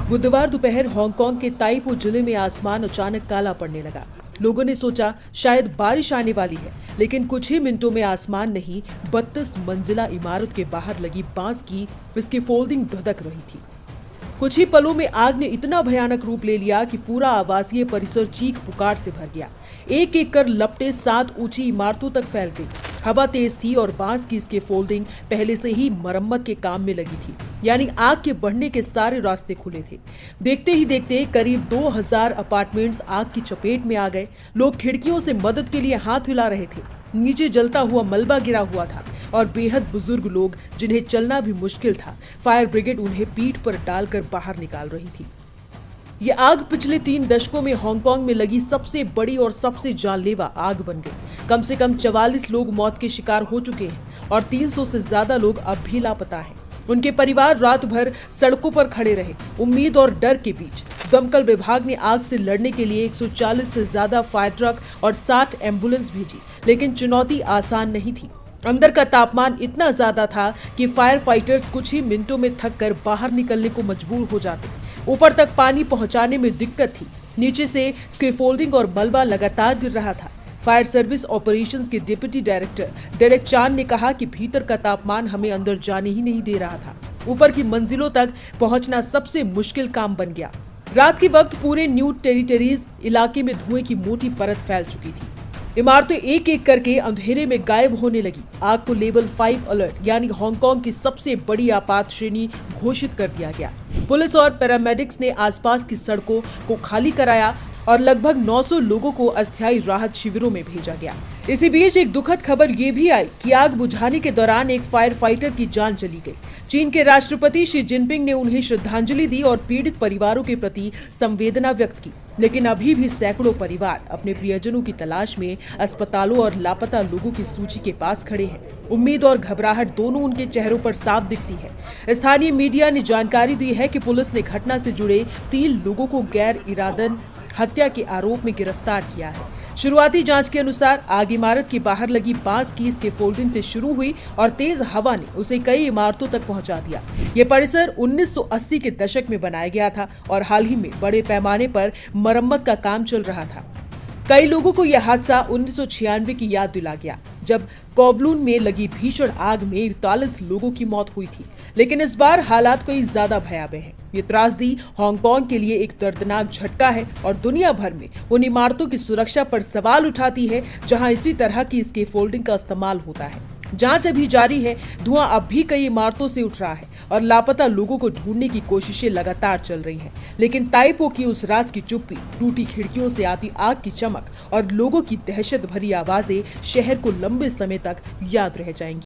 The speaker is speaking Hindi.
बुधवार दोपहर हांगकांग के ताइपो जिले में आसमान अचानक काला पड़ने लगा। लोगों ने सोचा शायद बारिश आने वाली है, लेकिन कुछ ही मिनटों में आसमान नहीं 32 मंजिला इमारत के बाहर लगी बांस की इसकी फोल्डिंग धधक रही थी। कुछ ही पलों में आग ने इतना भयानक रूप ले लिया कि पूरा आवासीय परिसर चीख पुकार से भर गया। एक एक कर लपटें 7 ऊंची इमारतों तक फैल गई। हवा तेज थी और बांस की इसके फोल्डिंग पहले से ही मरम्मत के काम में लगी थी, यानी आग के बढ़ने के सारे रास्ते खुले थे। देखते ही देखते करीब 2000 अपार्टमेंट्स आग की चपेट में आ गए। लोग खिड़कियों से मदद के लिए हाथ हिला रहे थे। नीचे जलता हुआ मलबा गिरा हुआ था और बेहद बुजुर्ग लोग जिन्हें चलना भी मुश्किल था, फायर ब्रिगेड उन्हें पीठ पर डालकर बाहर निकाल रही थी। ये आग पिछले 3 दशकों में हांगकांग में लगी सबसे बड़ी और सबसे जानलेवा आग बन गई। कम से कम 44 लोग मौत के शिकार हो चुके हैं और 300 से ज्यादा लोग अब भी लापता हैं। उनके परिवार रात भर सड़कों पर खड़े रहे, उम्मीद और डर के बीच। दमकल विभाग ने आग से लड़ने के लिए 140 से ज्यादा फायर ट्रक और 60 एम्बुलेंस भेजी, लेकिन चुनौती आसान नहीं थी। अंदर का तापमान इतना ज्यादा था कि फायर फाइटर्स कुछ ही मिनटों में थक कर बाहर निकलने को मजबूर हो जाते। ऊपर तक पानी पहुंचाने में दिक्कत थी। नीचे से स्कैफोल्डिंग और मलबा लगातार गिर रहा था। फायर सर्विस ऑपरेशंस के डिप्टी डायरेक्टर डेरेक चांद ने कहा कि भीतर का तापमान हमें अंदर जाने ही नहीं दे रहा था। ऊपर की मंजिलों तक पहुंचना सबसे मुश्किल काम बन गया। रात के वक्त पूरे न्यू टेरिटरीज इलाके में धुएं की मोटी परत फैल चुकी थी। इमारतें एक एक करके अंधेरे में गायब होने लगी। आग को लेवल 5 अलर्ट यानी हांगकांग की सबसे बड़ी आपात श्रेणी घोषित कर दिया गया। पुलिस और पैरामेडिक्स ने आसपास की सड़कों को खाली कराया और लगभग 900 लोगों को अस्थायी राहत शिविरों में भेजा गया। इसी बीच एक दुखद खबर ये भी आई कि आग बुझाने के दौरान एक फायर फाइटर की जान चली गई। चीन के राष्ट्रपति शी जिनपिंग ने उन्हें श्रद्धांजलि दी और पीड़ित परिवारों के प्रति संवेदना व्यक्त की, लेकिन अभी भी सैकड़ों परिवार अपने प्रियजनों की तलाश में अस्पतालों और लापता लोगों की सूची के पास खड़े हैं। उम्मीद और घबराहट दोनों उनके चेहरों पर साफ दिखती है। स्थानीय मीडिया ने जानकारी दी है कि पुलिस ने घटना से जुड़े 3 लोगों को गैर इरादतन हत्या के आरोप में गिरफ्तार किया है। शुरुआती जांच के अनुसार आग इमारत के बाहर लगी बांस की स्कैफोल्डिंग से शुरू हुई और तेज हवा ने उसे कई इमारतों तक पहुंचा दिया। ये परिसर 1980 के दशक में बनाया गया था और हाल ही में बड़े पैमाने पर मरम्मत का काम चल रहा था। कई लोगों को यह हादसा 1996 की याद दिला गया, जब कोवलून में लगी भीषण आग में 41 लोगों की मौत हुई थी। लेकिन इस बार हालात कई ज्यादा भयावह हैं। ये त्रासदी हांगकांग के लिए एक दर्दनाक झटका है और दुनिया भर में उन इमारतों की सुरक्षा पर सवाल उठाती है जहां इसी तरह की स्कैफोल्डिंग का इस्तेमाल होता है। जांच अभी जारी है। धुआं अब भी कई इमारतों से उठ रहा है और लापता लोगों को ढूंढने की कोशिशें लगातार चल रही हैं। लेकिन ताइपो की उस रात की चुप्पी, टूटी खिड़कियों से आती आग की चमक और लोगों की दहशत भरी आवाजें शहर को लंबे समय तक याद रह जाएंगी।